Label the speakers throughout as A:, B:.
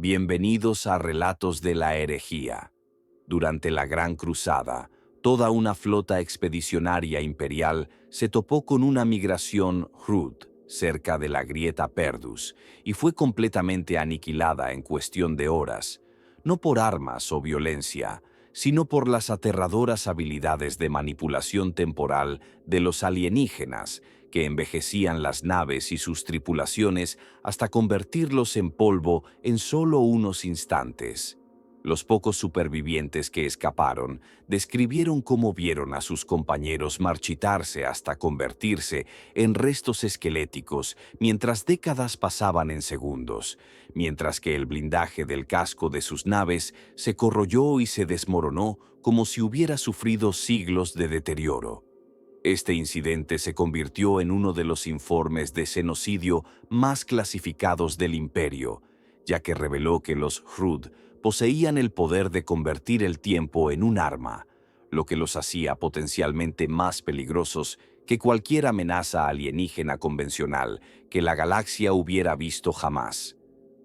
A: Bienvenidos a Relatos de la Herejía. Durante la Gran Cruzada, toda una flota expedicionaria imperial se topó con una migración Hrud cerca de la grieta Perdus y fue completamente aniquilada en cuestión de horas, no por armas o violencia, sino por las aterradoras habilidades de manipulación temporal de los alienígenas que envejecían las naves y sus tripulaciones hasta convertirlos en polvo en solo unos instantes. Los pocos supervivientes que escaparon describieron cómo vieron a sus compañeros marchitarse hasta convertirse en restos esqueléticos mientras décadas pasaban en segundos, mientras que el blindaje del casco de sus naves se corroyó y se desmoronó como si hubiera sufrido siglos de deterioro. Este incidente se convirtió en uno de los informes de genocidio más clasificados del Imperio, ya que reveló que los Hrud poseían el poder de convertir el tiempo en un arma, lo que los hacía potencialmente más peligrosos que cualquier amenaza alienígena convencional que la galaxia hubiera visto jamás.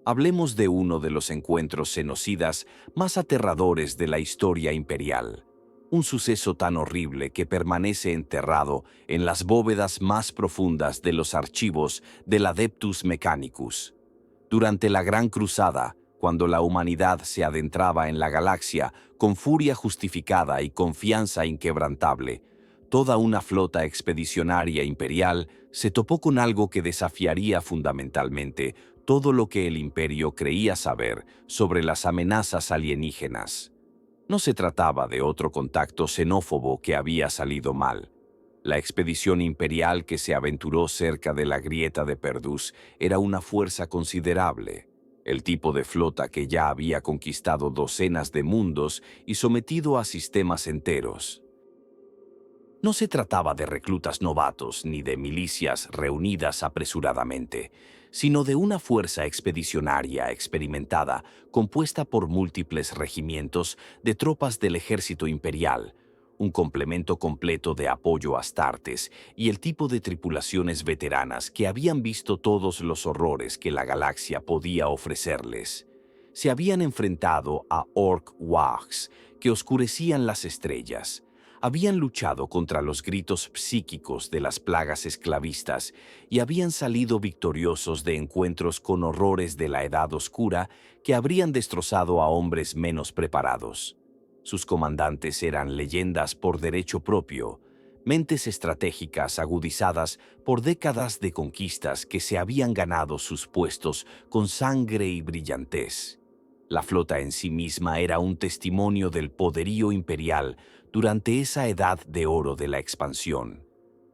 A: Hablemos de uno de los encuentros genocidas más aterradores de la historia imperial. Un suceso tan horrible que permanece enterrado en las bóvedas más profundas de los archivos del Adeptus Mechanicus. Durante la Gran Cruzada, cuando la humanidad se adentraba en la galaxia con furia justificada y confianza inquebrantable, toda una flota expedicionaria imperial se topó con algo que desafiaría fundamentalmente todo lo que el Imperio creía saber sobre las amenazas alienígenas. No se trataba de otro contacto xenófobo que había salido mal. La expedición imperial que se aventuró cerca de la grieta de Perdus era una fuerza considerable, el tipo de flota que ya había conquistado docenas de mundos y sometido a sistemas enteros. No se trataba de reclutas novatos ni de milicias reunidas apresuradamente, sino de una fuerza expedicionaria experimentada compuesta por múltiples regimientos de tropas del ejército imperial, un complemento completo de apoyo a Astartes y el tipo de tripulaciones veteranas que habían visto todos los horrores que la galaxia podía ofrecerles. Se habían enfrentado a Orc-Wags que oscurecían las estrellas. Habían luchado contra los gritos psíquicos de las plagas esclavistas y habían salido victoriosos de encuentros con horrores de la Edad Oscura que habrían destrozado a hombres menos preparados. Sus comandantes eran leyendas por derecho propio, mentes estratégicas agudizadas por décadas de conquistas que se habían ganado sus puestos con sangre y brillantez. La flota en sí misma era un testimonio del poderío imperial durante esa edad de oro de la expansión.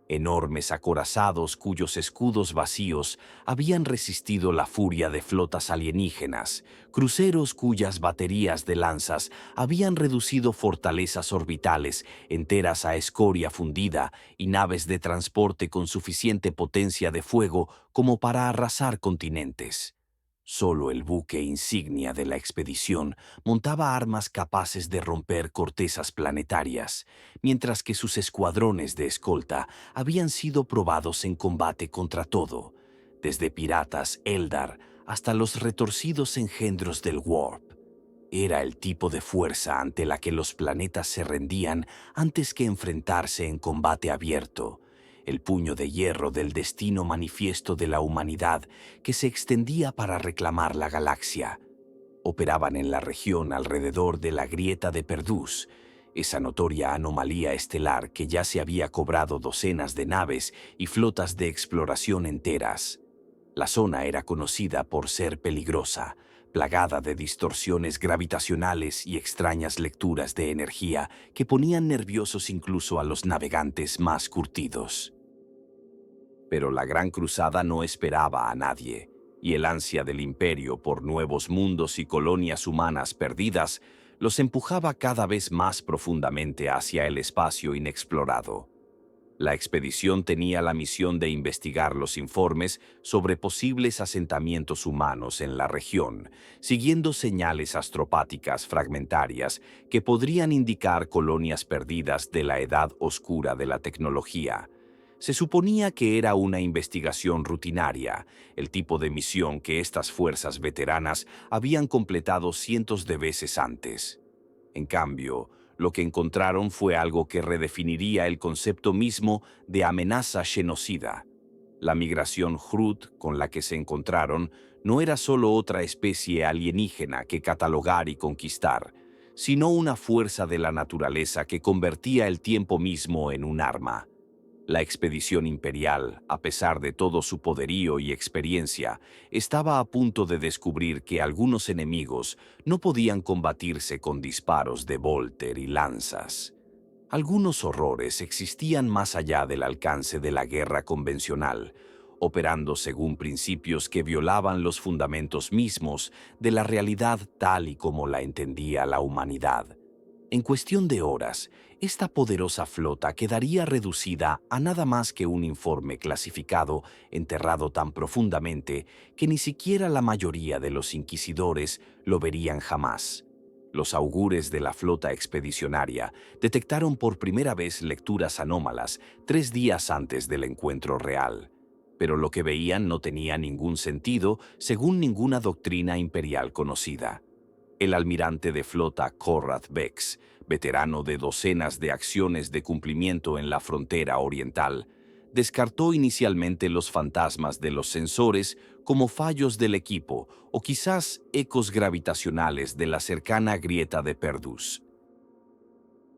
A: Enormes acorazados cuyos escudos vacíos habían resistido la furia de flotas alienígenas, cruceros cuyas baterías de lanzas habían reducido fortalezas orbitales enteras a escoria fundida y naves de transporte con suficiente potencia de fuego como para arrasar continentes. Solo el buque insignia de la expedición montaba armas capaces de romper cortezas planetarias, mientras que sus escuadrones de escolta habían sido probados en combate contra todo, desde piratas Eldar hasta los retorcidos engendros del Warp. Era el tipo de fuerza ante la que los planetas se rendían antes que enfrentarse en combate abierto, el puño de hierro del destino manifiesto de la humanidad que se extendía para reclamar la galaxia. Operaban en la región alrededor de la grieta de Perdus, esa notoria anomalía estelar que ya se había cobrado docenas de naves y flotas de exploración enteras. La zona era conocida por ser peligrosa, plagada de distorsiones gravitacionales y extrañas lecturas de energía que ponían nerviosos incluso a los navegantes más curtidos. Pero la Gran Cruzada no esperaba a nadie, y el ansia del Imperio por nuevos mundos y colonias humanas perdidas los empujaba cada vez más profundamente hacia el espacio inexplorado. La expedición tenía la misión de investigar los informes sobre posibles asentamientos humanos en la región, siguiendo señales astropáticas fragmentarias que podrían indicar colonias perdidas de la edad oscura de la tecnología. Se suponía que era una investigación rutinaria, el tipo de misión que estas fuerzas veteranas habían completado cientos de veces antes. En cambio, lo que encontraron fue algo que redefiniría el concepto mismo de amenaza genocida. La migración Hrut con la que se encontraron no era solo otra especie alienígena que catalogar y conquistar, sino una fuerza de la naturaleza que convertía el tiempo mismo en un arma. La expedición imperial, a pesar de todo su poderío y experiencia, estaba a punto de descubrir que algunos enemigos no podían combatirse con disparos de Volter y lanzas. Algunos horrores existían más allá del alcance de la guerra convencional, operando según principios que violaban los fundamentos mismos de la realidad tal y como la entendía la humanidad. En cuestión de horas, esta poderosa flota quedaría reducida a nada más que un informe clasificado enterrado tan profundamente que ni siquiera la mayoría de los inquisidores lo verían jamás. Los augures de la flota expedicionaria detectaron por primera vez lecturas anómalas 3 días antes del encuentro real. Pero lo que veían no tenía ningún sentido según ninguna doctrina imperial conocida. El almirante de flota Conrad Bex, veterano de docenas de acciones de cumplimiento en la frontera oriental, descartó inicialmente los fantasmas de los sensores como fallos del equipo o quizás ecos gravitacionales de la cercana grieta de Perdus.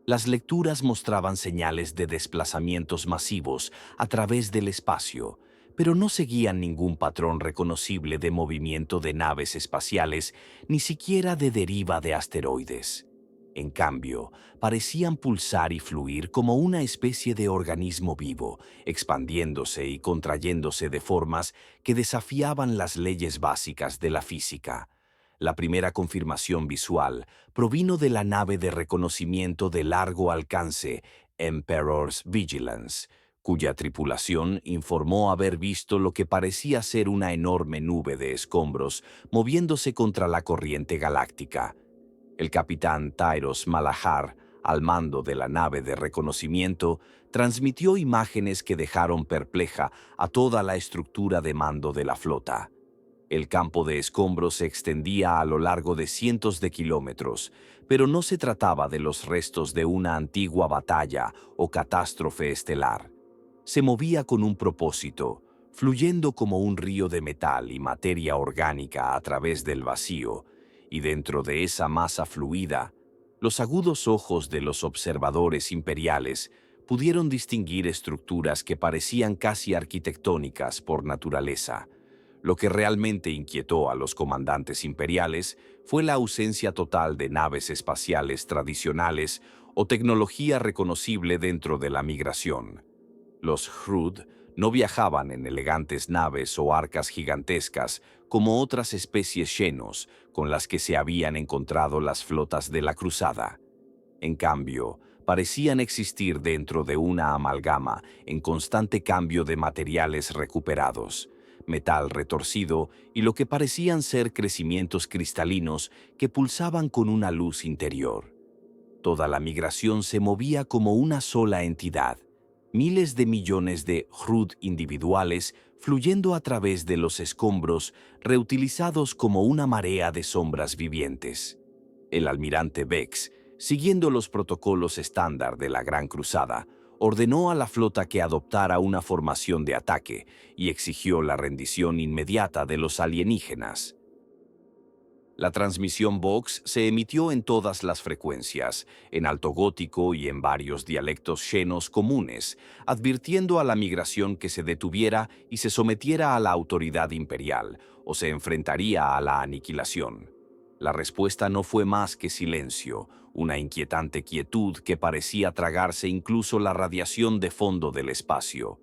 A: Las lecturas mostraban señales de desplazamientos masivos a través del espacio, pero no seguían ningún patrón reconocible de movimiento de naves espaciales, ni siquiera de deriva de asteroides. En cambio, parecían pulsar y fluir como una especie de organismo vivo, expandiéndose y contrayéndose de formas que desafiaban las leyes básicas de la física. La primera confirmación visual provino de la nave de reconocimiento de largo alcance Emperor's Vigilance, cuya tripulación informó haber visto lo que parecía ser una enorme nube de escombros moviéndose contra la corriente galáctica. El capitán Tyros Malahar, al mando de la nave de reconocimiento, transmitió imágenes que dejaron perpleja a toda la estructura de mando de la flota. El campo de escombros se extendía a lo largo de cientos de kilómetros, pero no se trataba de los restos de una antigua batalla o catástrofe estelar. Se movía con un propósito, fluyendo como un río de metal y materia orgánica a través del vacío, y dentro de esa masa fluida, los agudos ojos de los observadores imperiales pudieron distinguir estructuras que parecían casi arquitectónicas por naturaleza. Lo que realmente inquietó a los comandantes imperiales fue la ausencia total de naves espaciales tradicionales o tecnología reconocible dentro de la migración. Los Hrud no viajaban en elegantes naves o arcas gigantescas como otras especies Xenos con las que se habían encontrado las flotas de la Cruzada. En cambio, parecían existir dentro de una amalgama en constante cambio de materiales recuperados, metal retorcido y lo que parecían ser crecimientos cristalinos que pulsaban con una luz interior. Toda la migración se movía como una sola entidad, miles de millones de Hrud individuales fluyendo a través de los escombros, reutilizados como una marea de sombras vivientes. El almirante Bex, siguiendo los protocolos estándar de la Gran Cruzada, ordenó a la flota que adoptara una formación de ataque y exigió la rendición inmediata de los alienígenas. La transmisión Vox se emitió en todas las frecuencias, en alto gótico y en varios dialectos xenos comunes, advirtiendo a la migración que se detuviera y se sometiera a la autoridad imperial, o se enfrentaría a la aniquilación. La respuesta no fue más que silencio, una inquietante quietud que parecía tragarse incluso la radiación de fondo del espacio.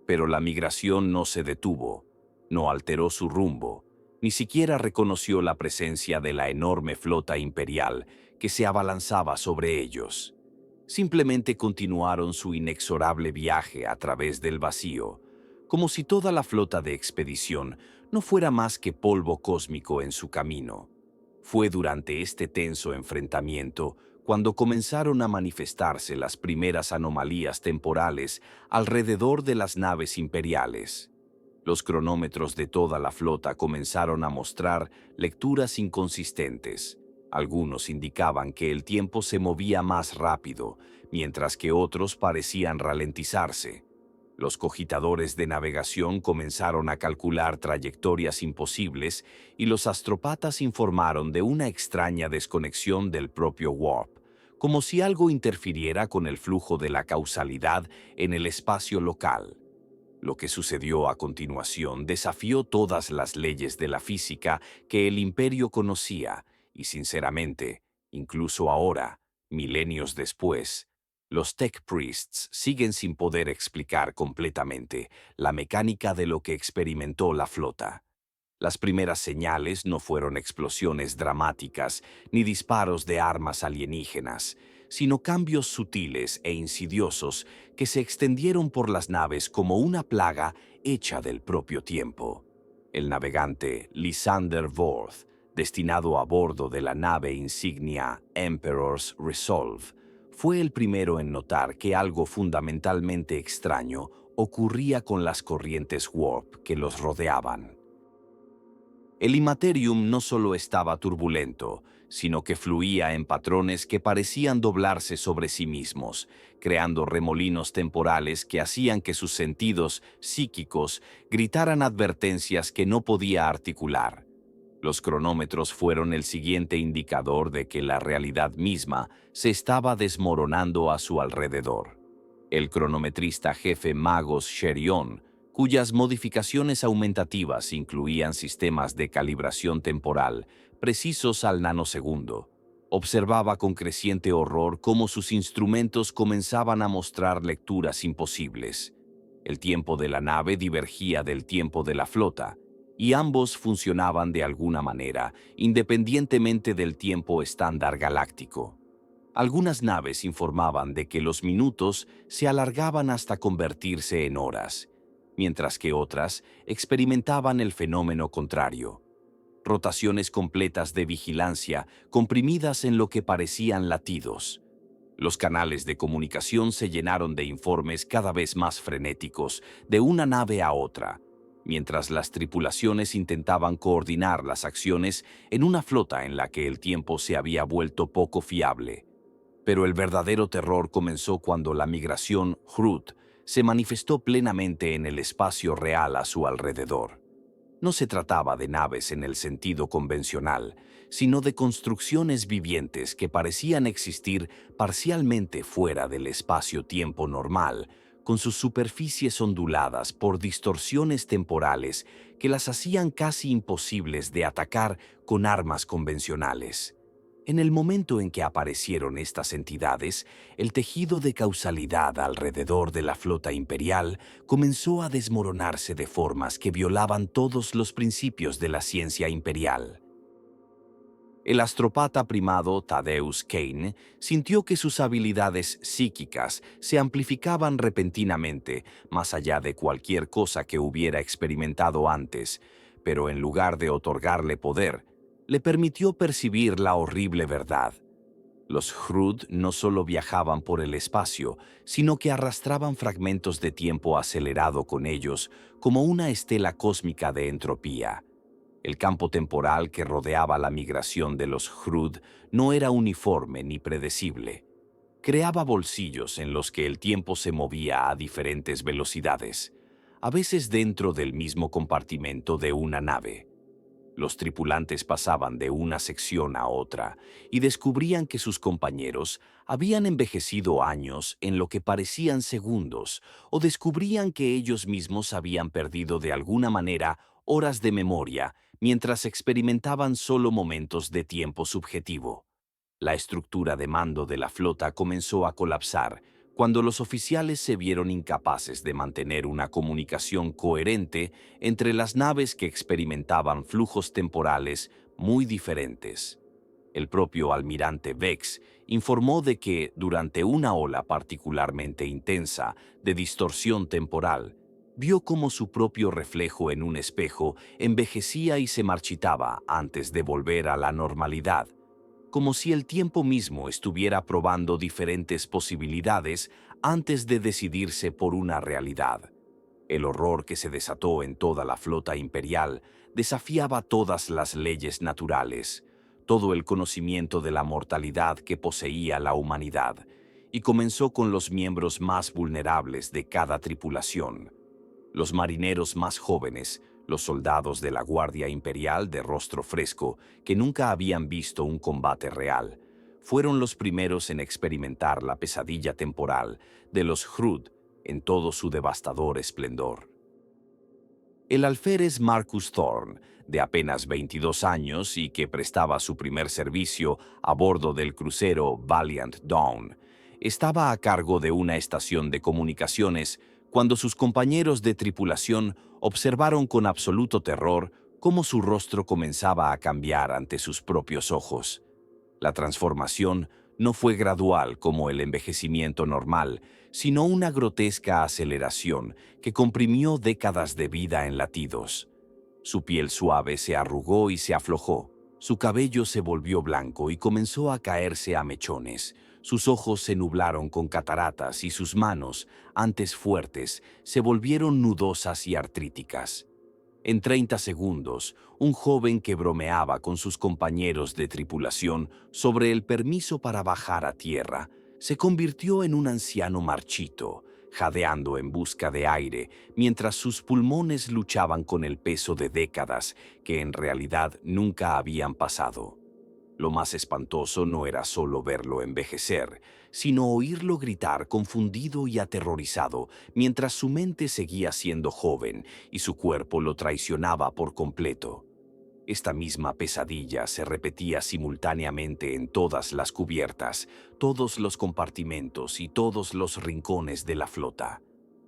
A: Pero la migración no se detuvo, no alteró su rumbo, ni siquiera reconoció la presencia de la enorme flota imperial que se abalanzaba sobre ellos. Simplemente continuaron su inexorable viaje a través del vacío, como si toda la flota de expedición no fuera más que polvo cósmico en su camino. Fue durante este tenso enfrentamiento cuando comenzaron a manifestarse las primeras anomalías temporales alrededor de las naves imperiales. Los cronómetros de toda la flota comenzaron a mostrar lecturas inconsistentes. Algunos indicaban que el tiempo se movía más rápido, mientras que otros parecían ralentizarse. Los cogitadores de navegación comenzaron a calcular trayectorias imposibles y los astrópatas informaron de una extraña desconexión del propio warp, como si algo interfiriera con el flujo de la causalidad en el espacio local. Lo que sucedió a continuación desafió todas las leyes de la física que el Imperio conocía, y sinceramente, incluso ahora, milenios después, los Tech Priests siguen sin poder explicar completamente la mecánica de lo que experimentó la flota. Las primeras señales no fueron explosiones dramáticas ni disparos de armas alienígenas, sino cambios sutiles e insidiosos que se extendieron por las naves como una plaga hecha del propio tiempo. El navegante Lysander Vorth, destinado a bordo de la nave insignia Emperor's Resolve, fue el primero en notar que algo fundamentalmente extraño ocurría con las corrientes warp que los rodeaban. El Immaterium no solo estaba turbulento, sino que fluía en patrones que parecían doblarse sobre sí mismos, creando remolinos temporales que hacían que sus sentidos psíquicos gritaran advertencias que no podía articular. Los cronómetros fueron el siguiente indicador de que la realidad misma se estaba desmoronando a su alrededor. El cronometrista jefe Magos Sherion, cuyas modificaciones aumentativas incluían sistemas de calibración temporal precisos al nanosegundo, observaba con creciente horror cómo sus instrumentos comenzaban a mostrar lecturas imposibles. El tiempo de la nave divergía del tiempo de la flota, y ambos funcionaban de alguna manera, independientemente del tiempo estándar galáctico. Algunas naves informaban de que los minutos se alargaban hasta convertirse en horas, mientras que otras experimentaban el fenómeno contrario. Rotaciones completas de vigilancia comprimidas en lo que parecían latidos. Los canales de comunicación se llenaron de informes cada vez más frenéticos de una nave a otra, mientras las tripulaciones intentaban coordinar las acciones en una flota en la que el tiempo se había vuelto poco fiable. Pero el verdadero terror comenzó cuando la migración Hrut se manifestó plenamente en el espacio real a su alrededor. No se trataba de naves en el sentido convencional, sino de construcciones vivientes que parecían existir parcialmente fuera del espacio-tiempo normal, con sus superficies onduladas por distorsiones temporales que las hacían casi imposibles de atacar con armas convencionales. En el momento en que aparecieron estas entidades, el tejido de causalidad alrededor de la flota imperial comenzó a desmoronarse de formas que violaban todos los principios de la ciencia imperial. El astrópata primado Thaddeus Kane sintió que sus habilidades psíquicas se amplificaban repentinamente, más allá de cualquier cosa que hubiera experimentado antes, pero en lugar de otorgarle poder, le permitió percibir la horrible verdad. Los Hrud no solo viajaban por el espacio, sino que arrastraban fragmentos de tiempo acelerado con ellos como una estela cósmica de entropía. El campo temporal que rodeaba la migración de los Hrud no era uniforme ni predecible. Creaba bolsillos en los que el tiempo se movía a diferentes velocidades, a veces dentro del mismo compartimento de una nave. Los tripulantes pasaban de una sección a otra y descubrían que sus compañeros habían envejecido años en lo que parecían segundos, o descubrían que ellos mismos habían perdido de alguna manera horas de memoria mientras experimentaban solo momentos de tiempo subjetivo. La estructura de mando de la flota comenzó a colapsar cuando los oficiales se vieron incapaces de mantener una comunicación coherente entre las naves que experimentaban flujos temporales muy diferentes. El propio almirante Vex informó de que, durante una ola particularmente intensa de distorsión temporal, vio cómo su propio reflejo en un espejo envejecía y se marchitaba antes de volver a la normalidad. como si el tiempo mismo estuviera probando diferentes posibilidades antes de decidirse por una realidad. El horror que se desató en toda la flota imperial desafiaba todas las leyes naturales, todo el conocimiento de la mortalidad que poseía la humanidad, y comenzó con los miembros más vulnerables de cada tripulación. Los marineros más jóvenes, los soldados de la Guardia Imperial de rostro fresco, que nunca habían visto un combate real, fueron los primeros en experimentar la pesadilla temporal de los Hrud en todo su devastador esplendor. El alférez Marcus Thorne, de apenas 22 años y que prestaba su primer servicio a bordo del crucero Valiant Dawn, estaba a cargo de una estación de comunicaciones cuando sus compañeros de tripulación observaron con absoluto terror cómo su rostro comenzaba a cambiar ante sus propios ojos. La transformación no fue gradual como el envejecimiento normal, sino una grotesca aceleración que comprimió décadas de vida en latidos. Su piel suave se arrugó y se aflojó, su cabello se volvió blanco y comenzó a caerse a mechones, sus ojos se nublaron con cataratas y sus manos, antes fuertes, se volvieron nudosas y artríticas. En 30 segundos, un joven que bromeaba con sus compañeros de tripulación sobre el permiso para bajar a tierra, se convirtió en un anciano marchito, jadeando en busca de aire, mientras sus pulmones luchaban con el peso de décadas que en realidad nunca habían pasado. Lo más espantoso no era solo verlo envejecer, sino oírlo gritar confundido y aterrorizado mientras su mente seguía siendo joven y su cuerpo lo traicionaba por completo. Esta misma pesadilla se repetía simultáneamente en todas las cubiertas, todos los compartimentos y todos los rincones de la flota.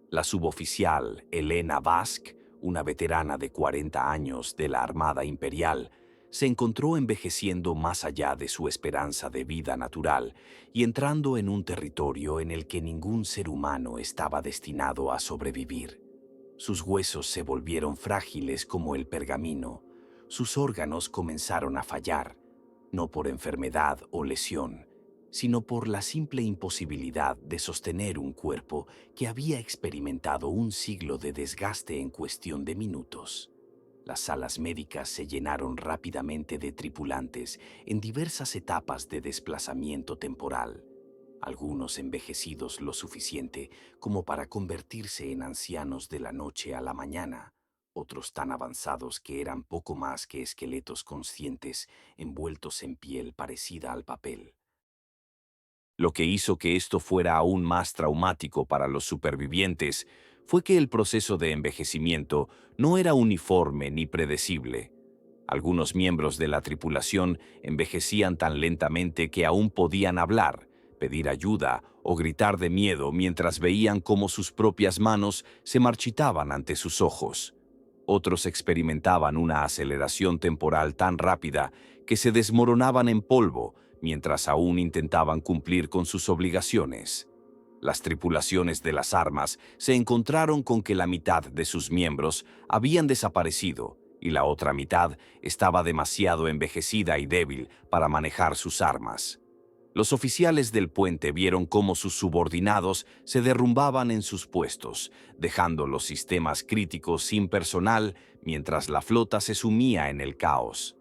A: La suboficial Elena Bask, una veterana de 40 años de la Armada Imperial, se encontró envejeciendo más allá de su esperanza de vida natural y entrando en un territorio en el que ningún ser humano estaba destinado a sobrevivir. Sus huesos se volvieron frágiles como el pergamino, sus órganos comenzaron a fallar, no por enfermedad o lesión, sino por la simple imposibilidad de sostener un cuerpo que había experimentado un siglo de desgaste en cuestión de minutos. Las salas médicas se llenaron rápidamente de tripulantes en diversas etapas de desplazamiento temporal, algunos envejecidos lo suficiente como para convertirse en ancianos de la noche a la mañana, otros tan avanzados que eran poco más que esqueletos conscientes envueltos en piel parecida al papel. Lo que hizo que esto fuera aún más traumático para los supervivientes fue que el proceso de envejecimiento no era uniforme ni predecible. Algunos miembros de la tripulación envejecían tan lentamente que aún podían hablar, pedir ayuda o gritar de miedo mientras veían cómo sus propias manos se marchitaban ante sus ojos. Otros experimentaban una aceleración temporal tan rápida que se desmoronaban en polvo mientras aún intentaban cumplir con sus obligaciones. Las tripulaciones de las armas se encontraron con que la mitad de sus miembros habían desaparecido y la otra mitad estaba demasiado envejecida y débil para manejar sus armas. Los oficiales del puente vieron cómo sus subordinados se derrumbaban en sus puestos, dejando los sistemas críticos sin personal mientras la flota se sumía en el caos.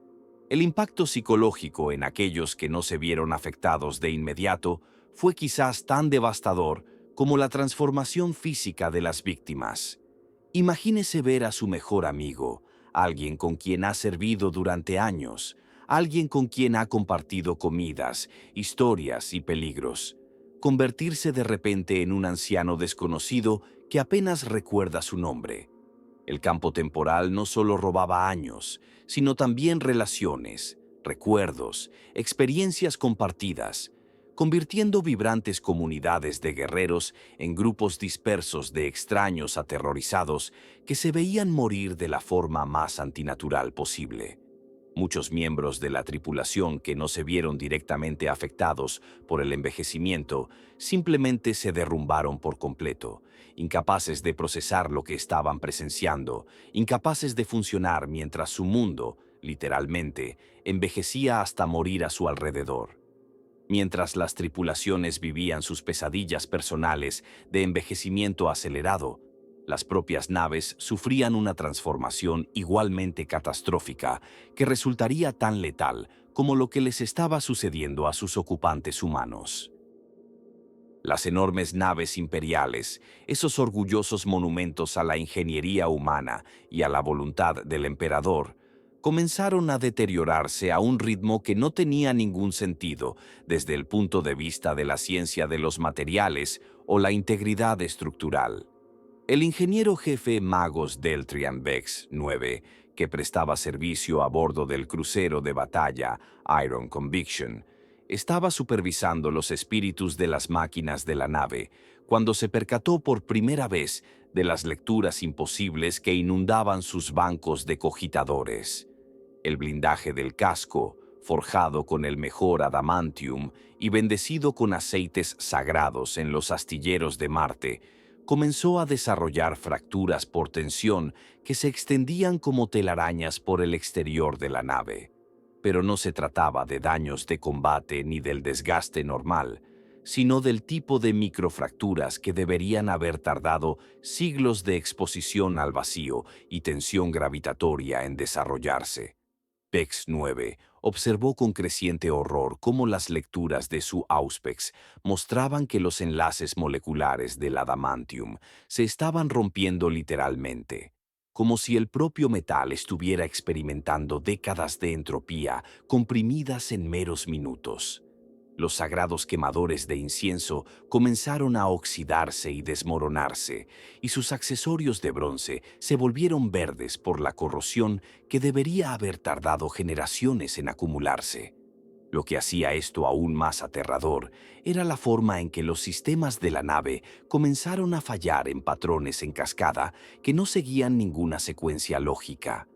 A: El impacto psicológico en aquellos que no se vieron afectados de inmediato fue quizás tan devastador como la transformación física de las víctimas. Imagínese ver a su mejor amigo, alguien con quien ha servido durante años, alguien con quien ha compartido comidas, historias y peligros, convertirse de repente en un anciano desconocido que apenas recuerda su nombre. El campo temporal no solo robaba años, sino también relaciones, recuerdos, experiencias compartidas, convirtiendo vibrantes comunidades de guerreros en grupos dispersos de extraños aterrorizados que se veían morir de la forma más antinatural posible. Muchos miembros de la tripulación que no se vieron directamente afectados por el envejecimiento simplemente se derrumbaron por completo, incapaces de procesar lo que estaban presenciando, incapaces de funcionar mientras su mundo, literalmente, envejecía hasta morir a su alrededor. Mientras las tripulaciones vivían sus pesadillas personales de envejecimiento acelerado, las propias naves sufrían una transformación igualmente catastrófica que resultaría tan letal como lo que les estaba sucediendo a sus ocupantes humanos. Las enormes naves imperiales, esos orgullosos monumentos a la ingeniería humana y a la voluntad del emperador, comenzaron a deteriorarse a un ritmo que no tenía ningún sentido desde el punto de vista de la ciencia de los materiales o la integridad estructural. El ingeniero jefe Magos Deltrian Vex 9, que prestaba servicio a bordo del crucero de batalla Iron Conviction, estaba supervisando los espíritus de las máquinas de la nave cuando se percató por primera vez de las lecturas imposibles que inundaban sus bancos de cogitadores. El blindaje del casco, forjado con el mejor adamantium y bendecido con aceites sagrados en los astilleros de Marte, comenzó a desarrollar fracturas por tensión que se extendían como telarañas por el exterior de la nave. Pero no se trataba de daños de combate ni del desgaste normal, sino del tipo de microfracturas que deberían haber tardado siglos de exposición al vacío y tensión gravitatoria en desarrollarse. Vex 9 observó con creciente horror cómo las lecturas de su Auspex mostraban que los enlaces moleculares del adamantium se estaban rompiendo literalmente, como si el propio metal estuviera experimentando décadas de entropía comprimidas en meros minutos. Los sagrados quemadores de incienso comenzaron a oxidarse y desmoronarse, y sus accesorios de bronce se volvieron verdes por la corrosión que debería haber tardado generaciones en acumularse. Lo que hacía esto aún más aterrador era la forma en que los sistemas de la nave comenzaron a fallar en patrones en cascada que no seguían ninguna secuencia lógica.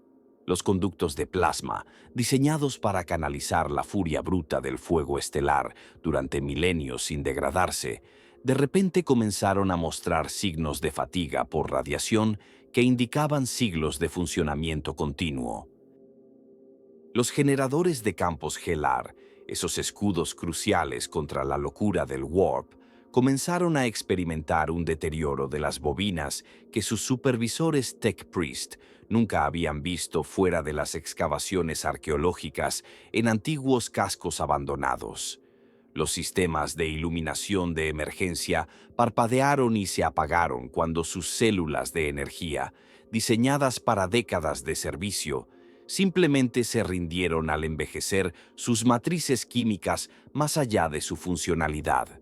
A: Los conductos de plasma, diseñados para canalizar la furia bruta del fuego estelar durante milenios sin degradarse, de repente comenzaron a mostrar signos de fatiga por radiación que indicaban siglos de funcionamiento continuo. Los generadores de campos Gelar, esos escudos cruciales contra la locura del Warp, comenzaron a experimentar un deterioro de las bobinas que sus supervisores Tech Priest nunca habían visto fuera de las excavaciones arqueológicas en antiguos cascos abandonados. Los sistemas de iluminación de emergencia parpadearon y se apagaron cuando sus células de energía, diseñadas para décadas de servicio, simplemente se rindieron al envejecer sus matrices químicas más allá de su funcionalidad.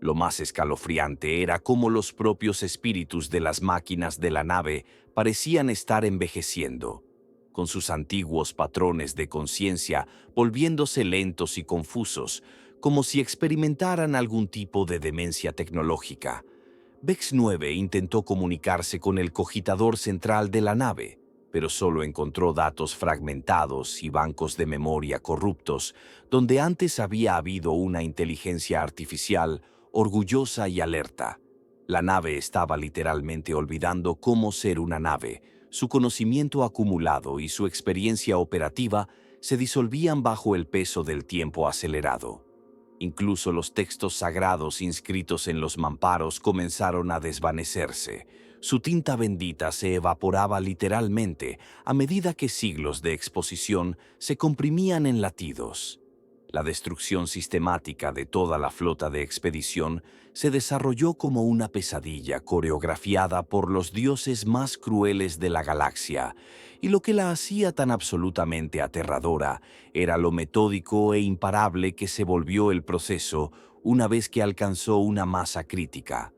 A: Lo más escalofriante era cómo los propios espíritus de las máquinas de la nave parecían estar envejeciendo, con sus antiguos patrones de conciencia volviéndose lentos y confusos, como si experimentaran algún tipo de demencia tecnológica. Vex 9 intentó comunicarse con el cogitador central de la nave, pero solo encontró datos fragmentados y bancos de memoria corruptos, donde antes había habido una inteligencia artificial orgullosa y alerta. La nave estaba literalmente olvidando cómo ser una nave. Su conocimiento acumulado y su experiencia operativa se disolvían bajo el peso del tiempo acelerado. Incluso los textos sagrados inscritos en los mamparos comenzaron a desvanecerse. Su tinta bendita se evaporaba literalmente a medida que siglos de exposición se comprimían en latidos. La destrucción sistemática de toda la flota de expedición se desarrolló como una pesadilla coreografiada por los dioses más crueles de la galaxia, y lo que la hacía tan absolutamente aterradora era lo metódico e imparable que se volvió el proceso una vez que alcanzó una masa crítica.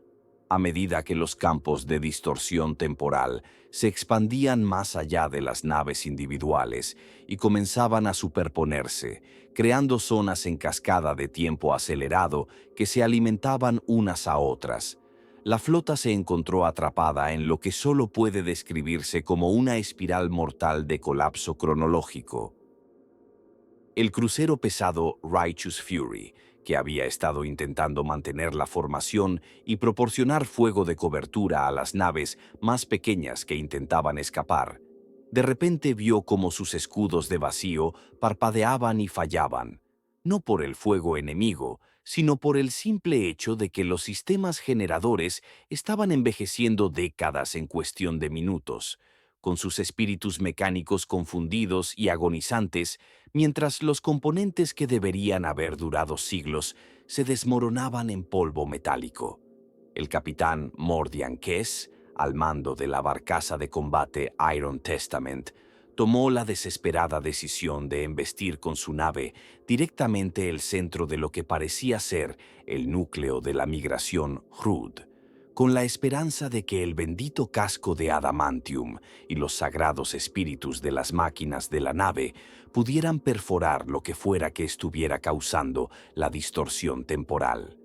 A: A medida que los campos de distorsión temporal se expandían más allá de las naves individuales y comenzaban a superponerse, creando zonas en cascada de tiempo acelerado que se alimentaban unas a otras, la flota se encontró atrapada en lo que solo puede describirse como una espiral mortal de colapso cronológico. El crucero pesado Righteous Fury, que había estado intentando mantener la formación y proporcionar fuego de cobertura a las naves más pequeñas que intentaban escapar, De repente vio cómo sus escudos de vacío parpadeaban y fallaban, no por el fuego enemigo, sino por el simple hecho de que los sistemas generadores estaban envejeciendo décadas en cuestión de minutos, con sus espíritus mecánicos confundidos y agonizantes, mientras los componentes que deberían haber durado siglos se desmoronaban en polvo metálico. El capitán Mordian Kess, al mando de la barcaza de combate Iron Testament, tomó la desesperada decisión de embestir con su nave directamente el centro de lo que parecía ser el núcleo de la migración Hrud, con la esperanza de que el bendito casco de adamantium y los sagrados espíritus de las máquinas de la nave pudieran perforar lo que fuera que estuviera causando la distorsión temporal.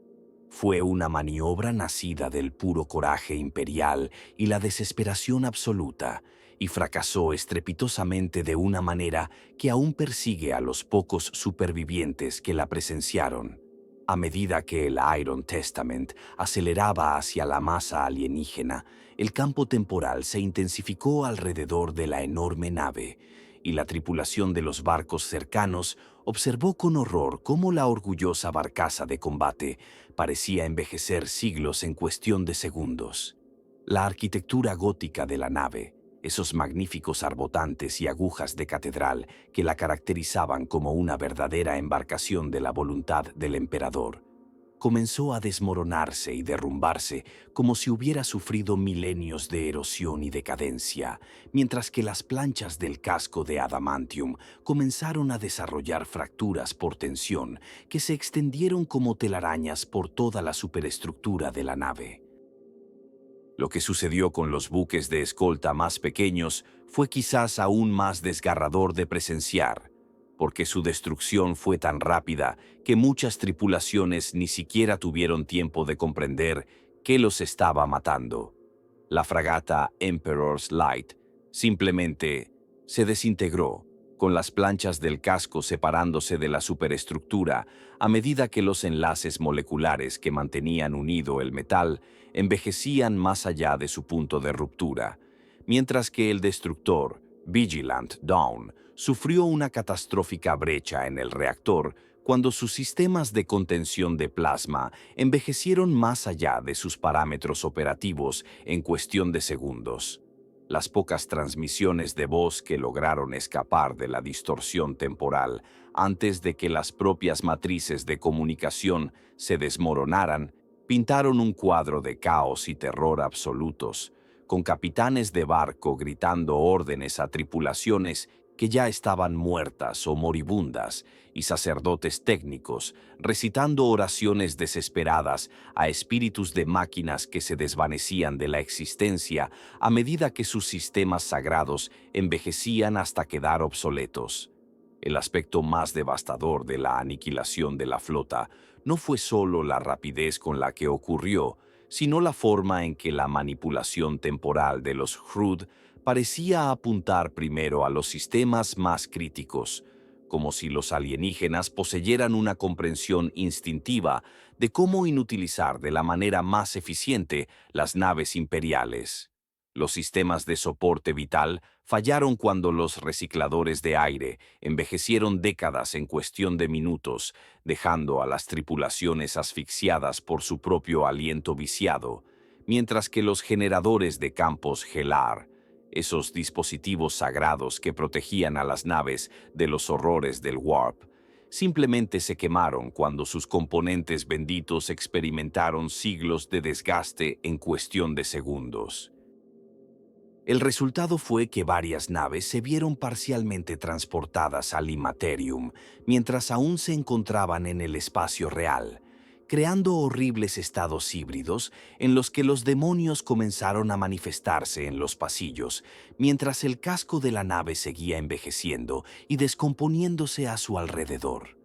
A: Fue una maniobra nacida del puro coraje imperial y la desesperación absoluta, y fracasó estrepitosamente de una manera que aún persigue a los pocos supervivientes que la presenciaron. A medida que el Iron Testament aceleraba hacia la masa alienígena, el campo temporal se intensificó alrededor de la enorme nave, y la tripulación de los barcos cercanos observó con horror cómo la orgullosa barcaza de combate parecía envejecer siglos en cuestión de segundos. La arquitectura gótica de la nave, esos magníficos arbotantes y agujas de catedral que la caracterizaban como una verdadera embarcación de la voluntad del emperador, comenzó a desmoronarse y derrumbarse como si hubiera sufrido milenios de erosión y decadencia, mientras que las planchas del casco de adamantium comenzaron a desarrollar fracturas por tensión que se extendieron como telarañas por toda la superestructura de la nave. Lo que sucedió con los buques de escolta más pequeños fue quizás aún más desgarrador de presenciar, porque su destrucción fue tan rápida que muchas tripulaciones ni siquiera tuvieron tiempo de comprender qué los estaba matando. La fragata Emperor's Light simplemente se desintegró, con las planchas del casco separándose de la superestructura a medida que los enlaces moleculares que mantenían unido el metal envejecían más allá de su punto de ruptura, mientras que el destructor Vigilant Dawn sufrió una catastrófica brecha en el reactor cuando sus sistemas de contención de plasma envejecieron más allá de sus parámetros operativos en cuestión de segundos. Las pocas transmisiones de voz que lograron escapar de la distorsión temporal antes de que las propias matrices de comunicación se desmoronaran, pintaron un cuadro de caos y terror absolutos, con capitanes de barco gritando órdenes a tripulaciones que ya estaban muertas o moribundas, y sacerdotes técnicos recitando oraciones desesperadas a espíritus de máquinas que se desvanecían de la existencia a medida que sus sistemas sagrados envejecían hasta quedar obsoletos. El aspecto más devastador de la aniquilación de la flota no fue solo la rapidez con la que ocurrió, sino la forma en que la manipulación temporal de los Hrud parecía apuntar primero a los sistemas más críticos, como si los alienígenas poseyeran una comprensión instintiva de cómo inutilizar de la manera más eficiente las naves imperiales. Los sistemas de soporte vital fallaron cuando los recicladores de aire envejecieron décadas en cuestión de minutos, dejando a las tripulaciones asfixiadas por su propio aliento viciado, mientras que los generadores de campos Gelar, esos dispositivos sagrados que protegían a las naves de los horrores del Warp, simplemente se quemaron cuando sus componentes benditos experimentaron siglos de desgaste en cuestión de segundos. El resultado fue que varias naves se vieron parcialmente transportadas al Immaterium mientras aún se encontraban en el espacio real, creando horribles estados híbridos en los que los demonios comenzaron a manifestarse en los pasillos, mientras el casco de la nave seguía envejeciendo y descomponiéndose a su alrededor.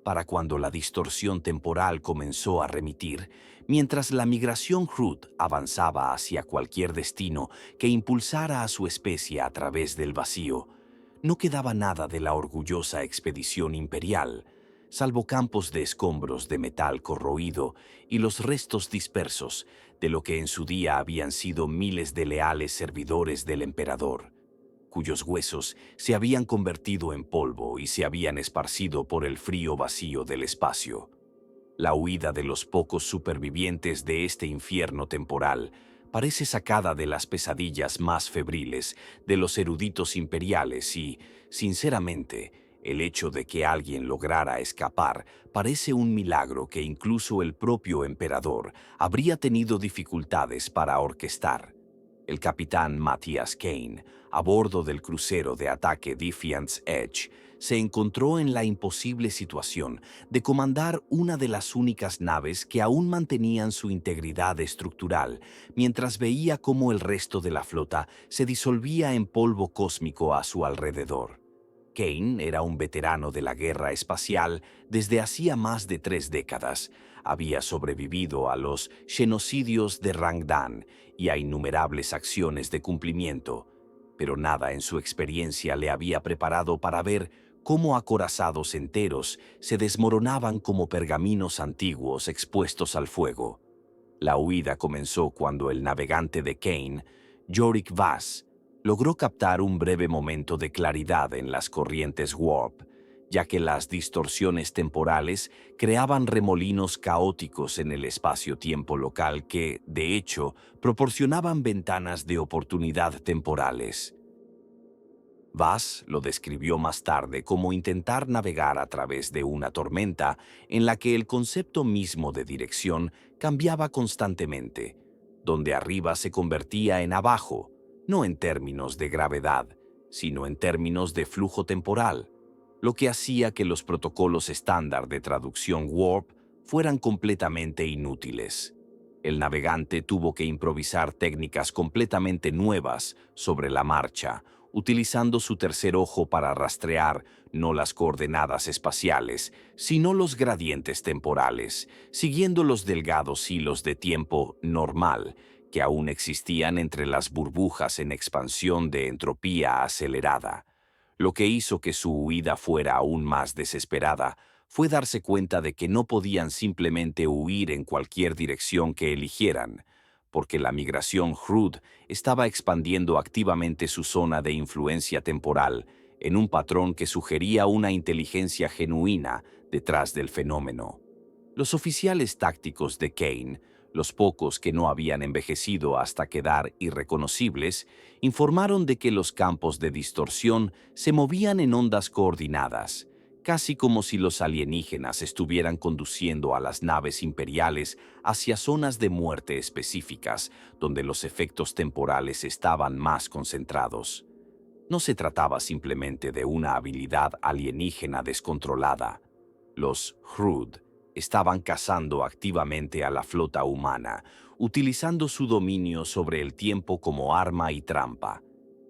A: Para cuando la distorsión temporal comenzó a remitir, mientras la migración Hrud avanzaba hacia cualquier destino que impulsara a su especie a través del vacío, no quedaba nada de la orgullosa expedición imperial, salvo campos de escombros de metal corroído y los restos dispersos de lo que en su día habían sido miles de leales servidores del emperador. cuyos huesos se habían convertido en polvo y se habían esparcido por el frío vacío del espacio. La huida de los pocos supervivientes de este infierno temporal parece sacada de las pesadillas más febriles de los eruditos imperiales y, sinceramente, el hecho de que alguien lograra escapar parece un milagro que incluso el propio emperador habría tenido dificultades para orquestar. El capitán Matthias Kane, a bordo del crucero de ataque Defiance Edge, se encontró en la imposible situación de comandar una de las únicas naves que aún mantenían su integridad estructural, mientras veía cómo el resto de la flota se disolvía en polvo cósmico a su alrededor. Kane era un veterano de la guerra espacial desde hacía más de 3 décadas. Había sobrevivido a los genocidios de Rangdan y a innumerables acciones de cumplimiento, pero nada en su experiencia le había preparado para ver cómo acorazados enteros se desmoronaban como pergaminos antiguos expuestos al fuego. La huida comenzó cuando el navegante de Kane, Yorick Vass, logró captar un breve momento de claridad en las corrientes warp, ya que las distorsiones temporales creaban remolinos caóticos en el espacio-tiempo local que, de hecho, proporcionaban ventanas de oportunidad temporales. Vass lo describió más tarde como intentar navegar a través de una tormenta en la que el concepto mismo de dirección cambiaba constantemente, donde arriba se convertía en abajo, no en términos de gravedad, sino en términos de flujo temporal, lo que hacía que los protocolos estándar de traducción warp fueran completamente inútiles. El navegante tuvo que improvisar técnicas completamente nuevas sobre la marcha, utilizando su tercer ojo para rastrear no las coordenadas espaciales, sino los gradientes temporales, siguiendo los delgados hilos de tiempo normal que aún existían entre las burbujas en expansión de entropía acelerada. Lo que hizo que su huida fuera aún más desesperada fue darse cuenta de que no podían simplemente huir en cualquier dirección que eligieran, porque la migración Hrud estaba expandiendo activamente su zona de influencia temporal en un patrón que sugería una inteligencia genuina detrás del fenómeno. Los oficiales tácticos de Kane, los pocos que no habían envejecido hasta quedar irreconocibles, informaron de que los campos de distorsión se movían en ondas coordinadas, casi como si los alienígenas estuvieran conduciendo a las naves imperiales hacia zonas de muerte específicas, donde los efectos temporales estaban más concentrados. No se trataba simplemente de una habilidad alienígena descontrolada. Los Hrud estaban cazando activamente a la flota humana, utilizando su dominio sobre el tiempo como arma y trampa.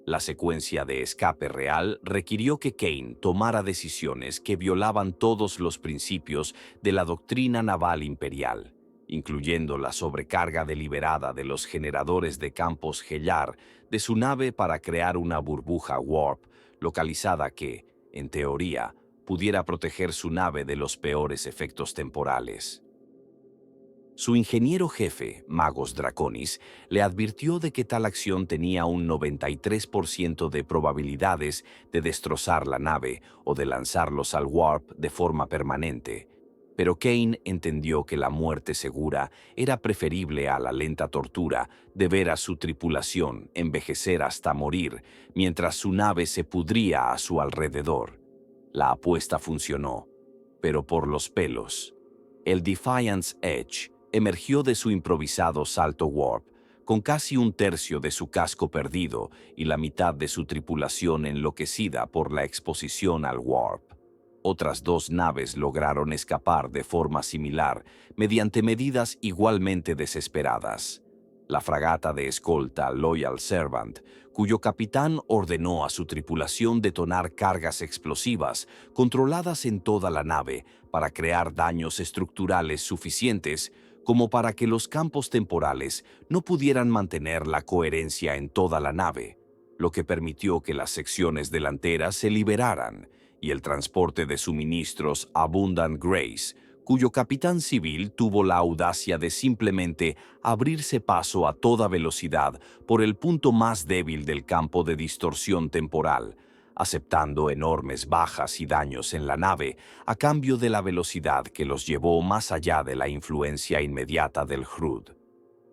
A: La secuencia de escape real requirió que Kane tomara decisiones que violaban todos los principios de la doctrina naval imperial, incluyendo la sobrecarga deliberada de los generadores de campos Hellar de su nave para crear una burbuja warp localizada que, en teoría, pudiera proteger su nave de los peores efectos temporales. Su ingeniero jefe, Magos Draconis, le advirtió de que tal acción tenía un 93% de probabilidades de destrozar la nave o de lanzarlos al warp de forma permanente, pero Kane entendió que la muerte segura era preferible a la lenta tortura de ver a su tripulación envejecer hasta morir mientras su nave se pudría a su alrededor. La apuesta funcionó, pero por los pelos. El Defiance Edge emergió de su improvisado salto warp, con casi un tercio de su casco perdido y la mitad de su tripulación enloquecida por la exposición al warp. Otras 2 naves lograron escapar de forma similar mediante medidas igualmente desesperadas. La fragata de escolta Loyal Servant, cuyo capitán ordenó a su tripulación detonar cargas explosivas controladas en toda la nave para crear daños estructurales suficientes como para que los campos temporales no pudieran mantener la coherencia en toda la nave, lo que permitió que las secciones delanteras se liberaran y el transporte de suministros Abundant Grace, cuyo capitán civil tuvo la audacia de simplemente abrirse paso a toda velocidad por el punto más débil del campo de distorsión temporal, aceptando enormes bajas y daños en la nave a cambio de la velocidad que los llevó más allá de la influencia inmediata del Hrud.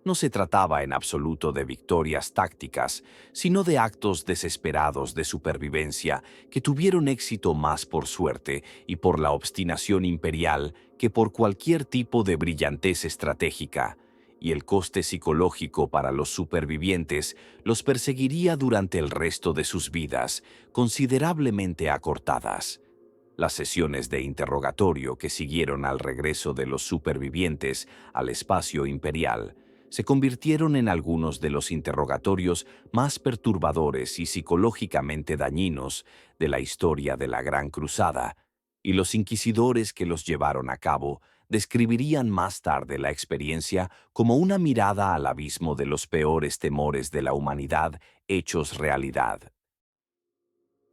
A: No se trataba en absoluto de victorias tácticas, sino de actos desesperados de supervivencia que tuvieron éxito más por suerte y por la obstinación imperial que por cualquier tipo de brillantez estratégica, y el coste psicológico para los supervivientes los perseguiría durante el resto de sus vidas, considerablemente acortadas. Las sesiones de interrogatorio que siguieron al regreso de los supervivientes al espacio imperial se convirtieron en algunos de los interrogatorios más perturbadores y psicológicamente dañinos de la historia de la Gran Cruzada, y los inquisidores que los llevaron a cabo describirían más tarde la experiencia como una mirada al abismo de los peores temores de la humanidad hechos realidad.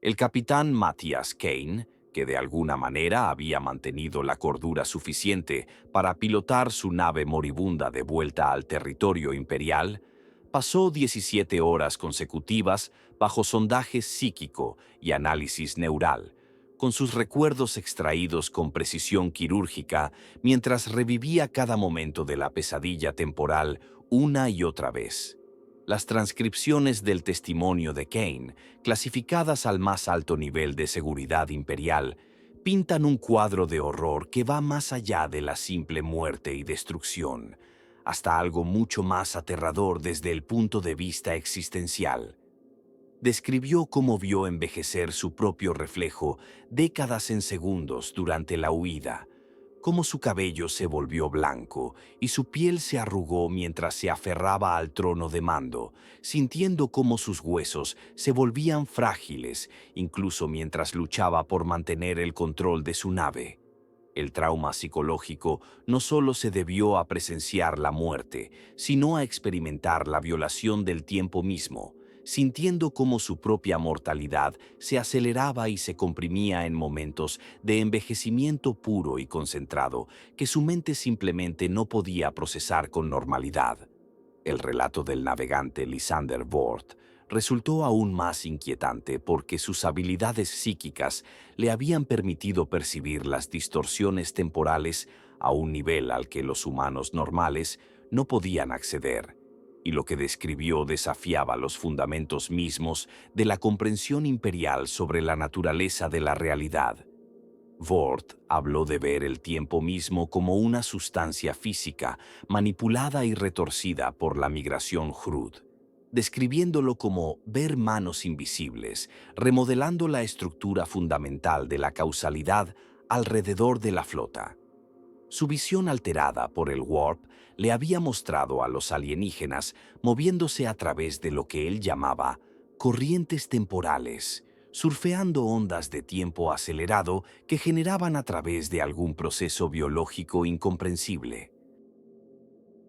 A: El capitán Matthias Kane, que de alguna manera había mantenido la cordura suficiente para pilotar su nave moribunda de vuelta al territorio imperial, pasó 17 horas consecutivas bajo sondaje psíquico y análisis neural, con sus recuerdos extraídos con precisión quirúrgica mientras revivía cada momento de la pesadilla temporal una y otra vez. Las transcripciones del testimonio de Kane, clasificadas al más alto nivel de seguridad imperial, pintan un cuadro de horror que va más allá de la simple muerte y destrucción, hasta algo mucho más aterrador desde el punto de vista existencial. Describió cómo vio envejecer su propio reflejo décadas en segundos durante la huida, cómo su cabello se volvió blanco y su piel se arrugó mientras se aferraba al trono de mando, sintiendo cómo sus huesos se volvían frágiles, incluso mientras luchaba por mantener el control de su nave. El trauma psicológico no solo se debió a presenciar la muerte, sino a experimentar la violación del tiempo mismo, sintiendo cómo su propia mortalidad se aceleraba y se comprimía en momentos de envejecimiento puro y concentrado que su mente simplemente no podía procesar con normalidad. El relato del navegante Lysander Vord resultó aún más inquietante porque sus habilidades psíquicas le habían permitido percibir las distorsiones temporales a un nivel al que los humanos normales no podían acceder, y lo que describió desafiaba los fundamentos mismos de la comprensión imperial sobre la naturaleza de la realidad. Vord habló de ver el tiempo mismo como una sustancia física manipulada y retorcida por la migración Hrud, describiéndolo como ver manos invisibles, remodelando la estructura fundamental de la causalidad alrededor de la flota. Su visión alterada por el warp le había mostrado a los alienígenas moviéndose a través de lo que él llamaba corrientes temporales, surfeando ondas de tiempo acelerado que generaban a través de algún proceso biológico incomprensible.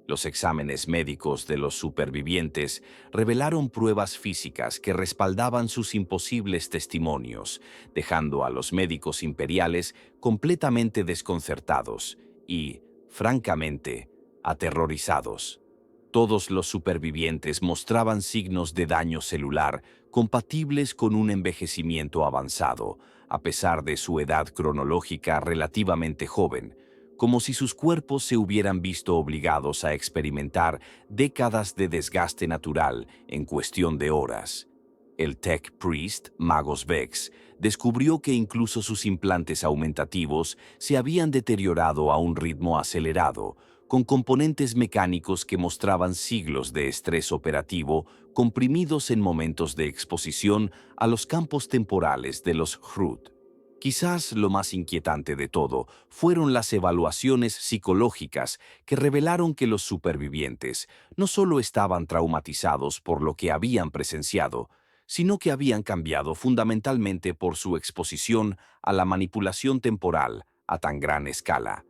A: Los exámenes médicos de los supervivientes revelaron pruebas físicas que respaldaban sus imposibles testimonios, dejando a los médicos imperiales completamente desconcertados y, francamente, aterrorizados. Todos los supervivientes mostraban signos de daño celular compatibles con un envejecimiento avanzado, a pesar de su edad cronológica relativamente joven, como si sus cuerpos se hubieran visto obligados a experimentar décadas de desgaste natural en cuestión de horas. El Tech Priest, Magos Vex, descubrió que incluso sus implantes aumentativos se habían deteriorado a un ritmo acelerado, con componentes mecánicos que mostraban siglos de estrés operativo comprimidos en momentos de exposición a los campos temporales de los Hrud. Quizás lo más inquietante de todo fueron las evaluaciones psicológicas que revelaron que los supervivientes no solo estaban traumatizados por lo que habían presenciado, sino que habían cambiado fundamentalmente por su exposición a la manipulación temporal a tan gran escala.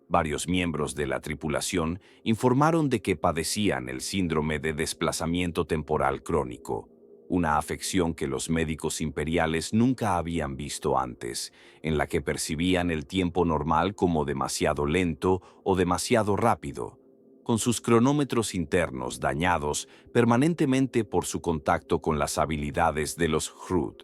A: Varios miembros de la tripulación informaron de que padecían el síndrome de desplazamiento temporal crónico, una afección que los médicos imperiales nunca habían visto antes, en la que percibían el tiempo normal como demasiado lento o demasiado rápido, con sus cronómetros internos dañados permanentemente por su contacto con las habilidades de los Hrud.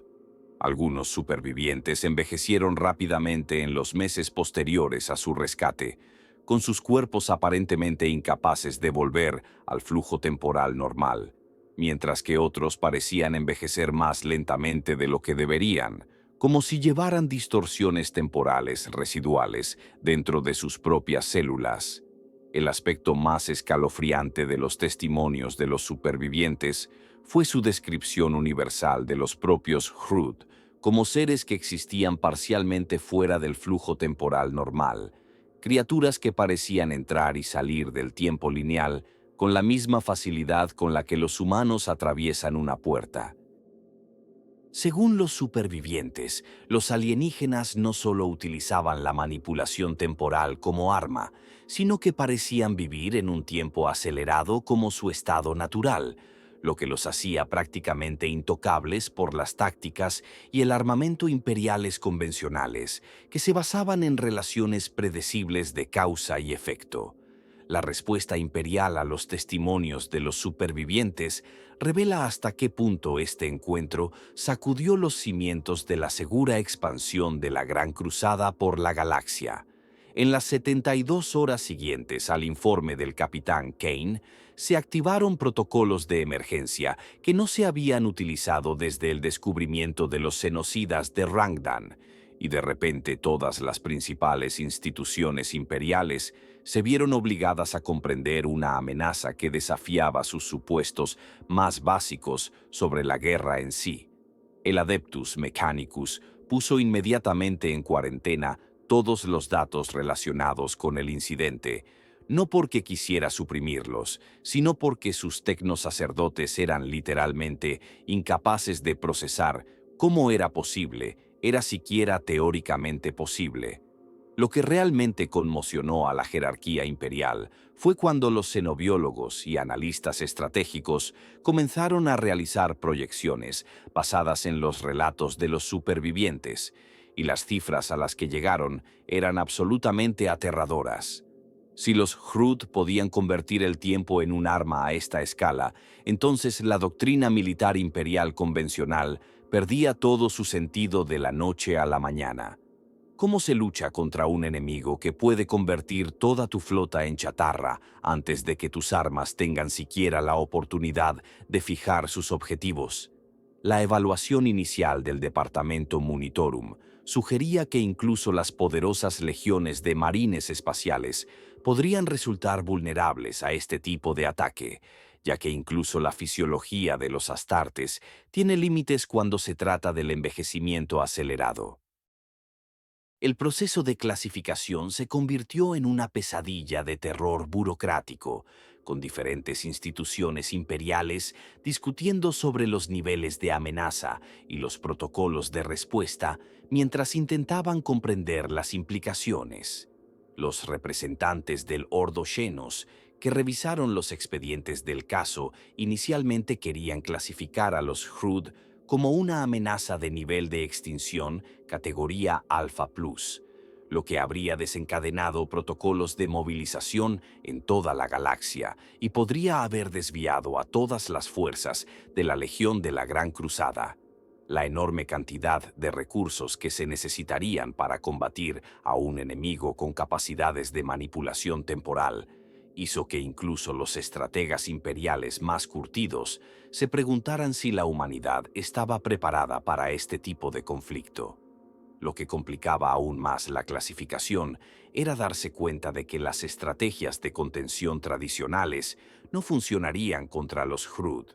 A: Algunos supervivientes envejecieron rápidamente en los meses posteriores a su rescate, con sus cuerpos aparentemente incapaces de volver al flujo temporal normal, mientras que otros parecían envejecer más lentamente de lo que deberían, como si llevaran distorsiones temporales residuales dentro de sus propias células. El aspecto más escalofriante de los testimonios de los supervivientes fue su descripción universal de los propios Hrud como seres que existían parcialmente fuera del flujo temporal normal, criaturas que parecían entrar y salir del tiempo lineal con la misma facilidad con la que los humanos atraviesan una puerta. Según los supervivientes, los alienígenas no solo utilizaban la manipulación temporal como arma, sino que parecían vivir en un tiempo acelerado como su estado natural, lo que los hacía prácticamente intocables por las tácticas y el armamento imperiales convencionales, que se basaban en relaciones predecibles de causa y efecto. La respuesta imperial a los testimonios de los supervivientes revela hasta qué punto este encuentro sacudió los cimientos de la segura expansión de la Gran Cruzada por la galaxia. En las 72 horas siguientes al informe del capitán Kane, se activaron protocolos de emergencia que no se habían utilizado desde el descubrimiento de los genocidas de Rangdan, y de repente todas las principales instituciones imperiales se vieron obligadas a comprender una amenaza que desafiaba sus supuestos más básicos sobre la guerra en sí. El Adeptus Mechanicus puso inmediatamente en cuarentena todos los datos relacionados con el incidente, no porque quisiera suprimirlos, sino porque sus tecnosacerdotes eran literalmente incapaces de procesar cómo era siquiera teóricamente posible. Lo que realmente conmocionó a la jerarquía imperial fue cuando los xenobiólogos y analistas estratégicos comenzaron a realizar proyecciones basadas en los relatos de los supervivientes, y las cifras a las que llegaron eran absolutamente aterradoras. Si los Hrud podían convertir el tiempo en un arma a esta escala, entonces la doctrina militar imperial convencional perdía todo su sentido de la noche a la mañana. ¿Cómo se lucha contra un enemigo que puede convertir toda tu flota en chatarra antes de que tus armas tengan siquiera la oportunidad de fijar sus objetivos? La evaluación inicial del Departamento Munitorum sugería que incluso las poderosas legiones de marines espaciales podrían resultar vulnerables a este tipo de ataque, ya que incluso la fisiología de los astartes tiene límites cuando se trata del envejecimiento acelerado. El proceso de clasificación se convirtió en una pesadilla de terror burocrático, con diferentes instituciones imperiales discutiendo sobre los niveles de amenaza y los protocolos de respuesta mientras intentaban comprender las implicaciones. Los representantes del Ordo Xenos, que revisaron los expedientes del caso, inicialmente querían clasificar a los Hrud como una amenaza de nivel de extinción categoría Alpha Plus, lo que habría desencadenado protocolos de movilización en toda la galaxia y podría haber desviado a todas las fuerzas de la Legión de la Gran Cruzada. La enorme cantidad de recursos que se necesitarían para combatir a un enemigo con capacidades de manipulación temporal hizo que incluso los estrategas imperiales más curtidos se preguntaran si la humanidad estaba preparada para este tipo de conflicto. Lo que complicaba aún más la clasificación era darse cuenta de que las estrategias de contención tradicionales no funcionarían contra los Hrud.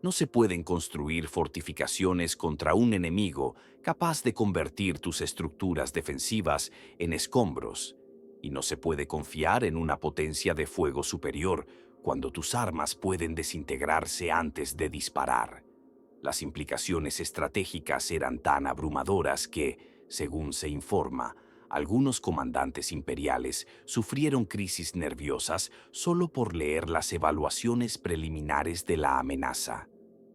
A: No se pueden construir fortificaciones contra un enemigo capaz de convertir tus estructuras defensivas en escombros, y no se puede confiar en una potencia de fuego superior cuando tus armas pueden desintegrarse antes de disparar. Las implicaciones estratégicas eran tan abrumadoras que, según se informa, algunos comandantes imperiales sufrieron crisis nerviosas solo por leer las evaluaciones preliminares de la amenaza.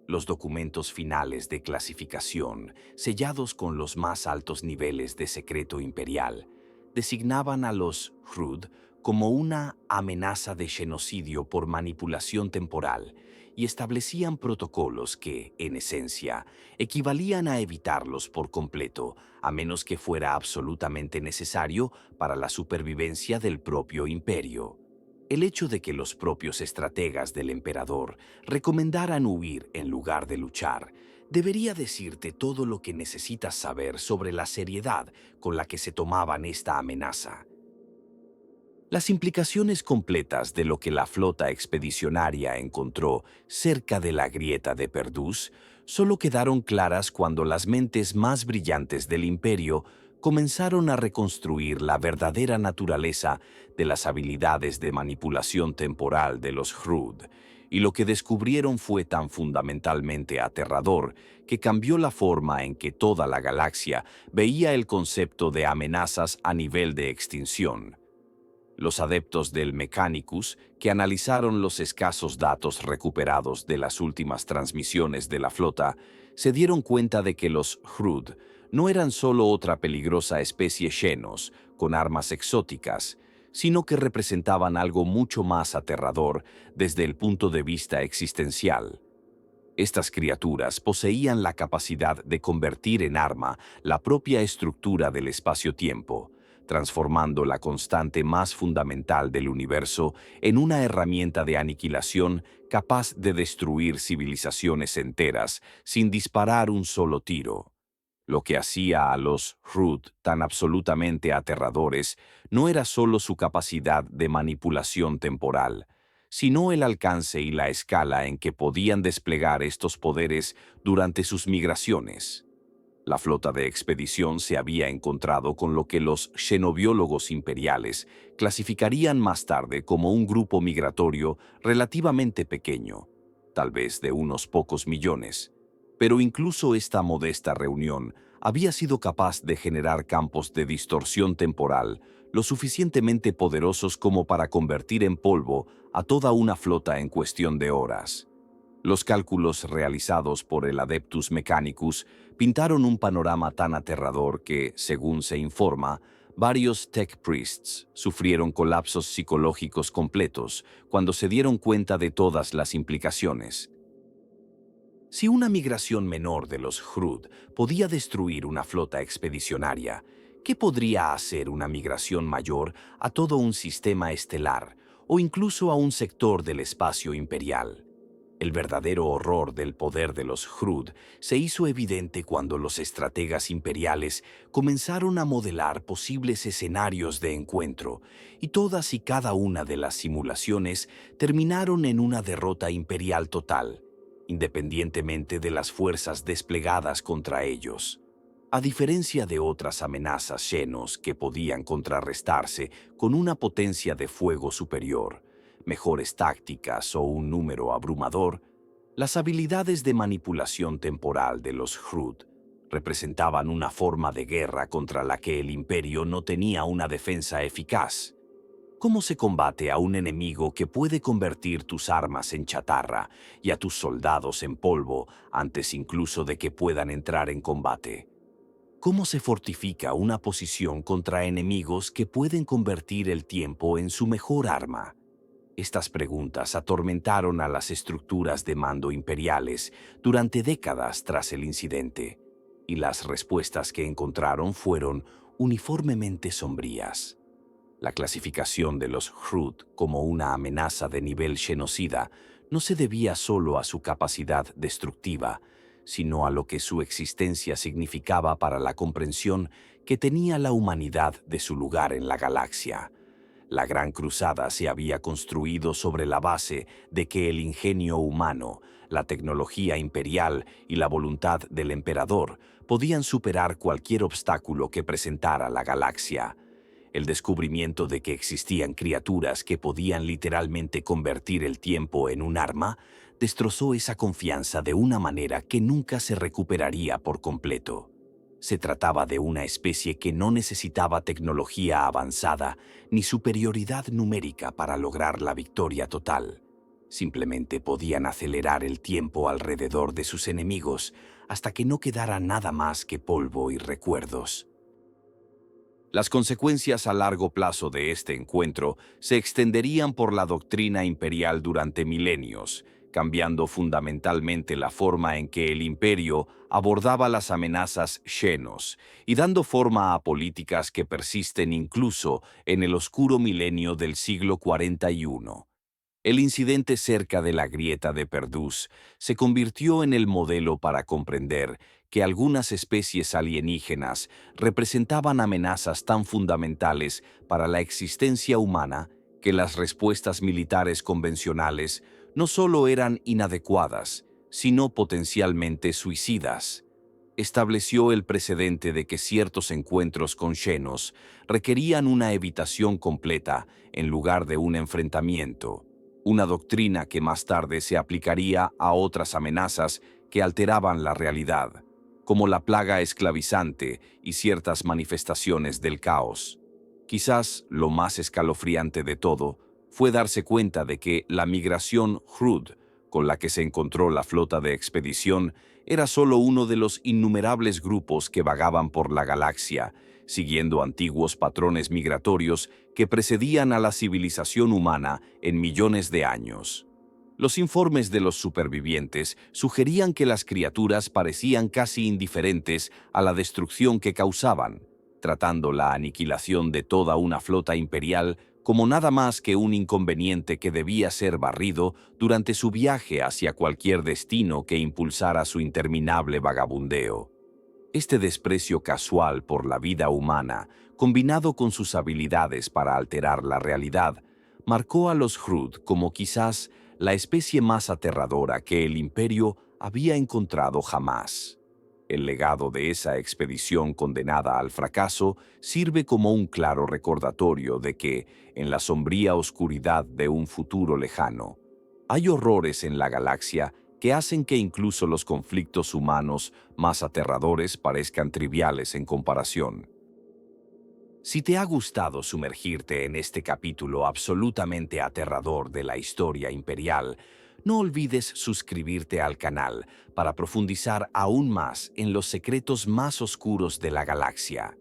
A: Los documentos finales de clasificación, sellados con los más altos niveles de secreto imperial, designaban a los Hrud como una amenaza de genocidio por manipulación temporal y establecían protocolos que, en esencia, equivalían a evitarlos por completo, a menos que fuera absolutamente necesario para la supervivencia del propio imperio. El hecho de que los propios estrategas del emperador recomendaran huir en lugar de luchar debería decirte todo lo que necesitas saber sobre la seriedad con la que se tomaban esta amenaza. Las implicaciones completas de lo que la flota expedicionaria encontró cerca de la grieta de Perdus solo quedaron claras cuando las mentes más brillantes del imperio comenzaron a reconstruir la verdadera naturaleza de las habilidades de manipulación temporal de los Hrud, y lo que descubrieron fue tan fundamentalmente aterrador que cambió la forma en que toda la galaxia veía el concepto de amenazas a nivel de extinción. Los adeptos del Mechanicus, que analizaron los escasos datos recuperados de las últimas transmisiones de la flota, se dieron cuenta de que los Hrud no eran solo otra peligrosa especie Xenos con armas exóticas, sino que representaban algo mucho más aterrador desde el punto de vista existencial. Estas criaturas poseían la capacidad de convertir en arma la propia estructura del espacio-tiempo, transformando la constante más fundamental del universo en una herramienta de aniquilación capaz de destruir civilizaciones enteras sin disparar un solo tiro. Lo que hacía a los Hrud tan absolutamente aterradores no era solo su capacidad de manipulación temporal, sino el alcance y la escala en que podían desplegar estos poderes durante sus migraciones. La flota de expedición se había encontrado con lo que los xenobiólogos imperiales clasificarían más tarde como un grupo migratorio relativamente pequeño, tal vez de unos pocos millones. Pero incluso esta modesta reunión había sido capaz de generar campos de distorsión temporal lo suficientemente poderosos como para convertir en polvo a toda una flota en cuestión de horas. Los cálculos realizados por el Adeptus Mechanicus pintaron un panorama tan aterrador que, según se informa, varios Tech Priests sufrieron colapsos psicológicos completos cuando se dieron cuenta de todas las implicaciones. Si una migración menor de los Hrud podía destruir una flota expedicionaria, ¿qué podría hacer una migración mayor a todo un sistema estelar o incluso a un sector del espacio imperial? El verdadero horror del poder de los Hrud se hizo evidente cuando los estrategas imperiales comenzaron a modelar posibles escenarios de encuentro, y todas y cada una de las simulaciones terminaron en una derrota imperial total, independientemente de las fuerzas desplegadas contra ellos. A diferencia de otras amenazas Xenos que podían contrarrestarse con una potencia de fuego superior, mejores tácticas o un número abrumador, las habilidades de manipulación temporal de los Hrud representaban una forma de guerra contra la que el imperio no tenía una defensa eficaz. ¿Cómo se combate a un enemigo que puede convertir tus armas en chatarra y a tus soldados en polvo antes incluso de que puedan entrar en combate? ¿Cómo se fortifica una posición contra enemigos que pueden convertir el tiempo en su mejor arma? Estas preguntas atormentaron a las estructuras de mando imperiales durante décadas tras el incidente, y las respuestas que encontraron fueron uniformemente sombrías. La clasificación de los Hrud como una amenaza de nivel genocida no se debía solo a su capacidad destructiva, sino a lo que su existencia significaba para la comprensión que tenía la humanidad de su lugar en la galaxia. La Gran Cruzada se había construido sobre la base de que el ingenio humano, la tecnología imperial y la voluntad del emperador podían superar cualquier obstáculo que presentara la galaxia. El descubrimiento de que existían criaturas que podían literalmente convertir el tiempo en un arma destrozó esa confianza de una manera que nunca se recuperaría por completo. Se trataba de una especie que no necesitaba tecnología avanzada ni superioridad numérica para lograr la victoria total. Simplemente podían acelerar el tiempo alrededor de sus enemigos hasta que no quedara nada más que polvo y recuerdos. Las consecuencias a largo plazo de este encuentro se extenderían por la doctrina imperial durante milenios, cambiando fundamentalmente la forma en que el imperio abordaba las amenazas xenos y dando forma a políticas que persisten incluso en el oscuro milenio del siglo 41. El incidente cerca de la grieta de Perdus se convirtió en el modelo para comprender que algunas especies alienígenas representaban amenazas tan fundamentales para la existencia humana que las respuestas militares convencionales no solo eran inadecuadas, sino potencialmente suicidas. Estableció el precedente de que ciertos encuentros con xenos requerían una evitación completa en lugar de un enfrentamiento, una doctrina que más tarde se aplicaría a otras amenazas que alteraban la realidad, como la plaga esclavizante y ciertas manifestaciones del caos. Quizás lo más escalofriante de todo fue darse cuenta de que la migración Hrud, con la que se encontró la flota de expedición, era solo uno de los innumerables grupos que vagaban por la galaxia, siguiendo antiguos patrones migratorios que precedían a la civilización humana en millones de años. Los informes de los supervivientes sugerían que las criaturas parecían casi indiferentes a la destrucción que causaban, tratando la aniquilación de toda una flota imperial como nada más que un inconveniente que debía ser barrido durante su viaje hacia cualquier destino que impulsara su interminable vagabundeo. Este desprecio casual por la vida humana, combinado con sus habilidades para alterar la realidad, marcó a los Hrud como quizás la especie más aterradora que el Imperio había encontrado jamás. El legado de esa expedición condenada al fracaso sirve como un claro recordatorio de que, en la sombría oscuridad de un futuro lejano, hay horrores en la galaxia que hacen que incluso los conflictos humanos más aterradores parezcan triviales en comparación. Si te ha gustado sumergirte en este capítulo absolutamente aterrador de la historia imperial, no olvides suscribirte al canal para profundizar aún más en los secretos más oscuros de la galaxia.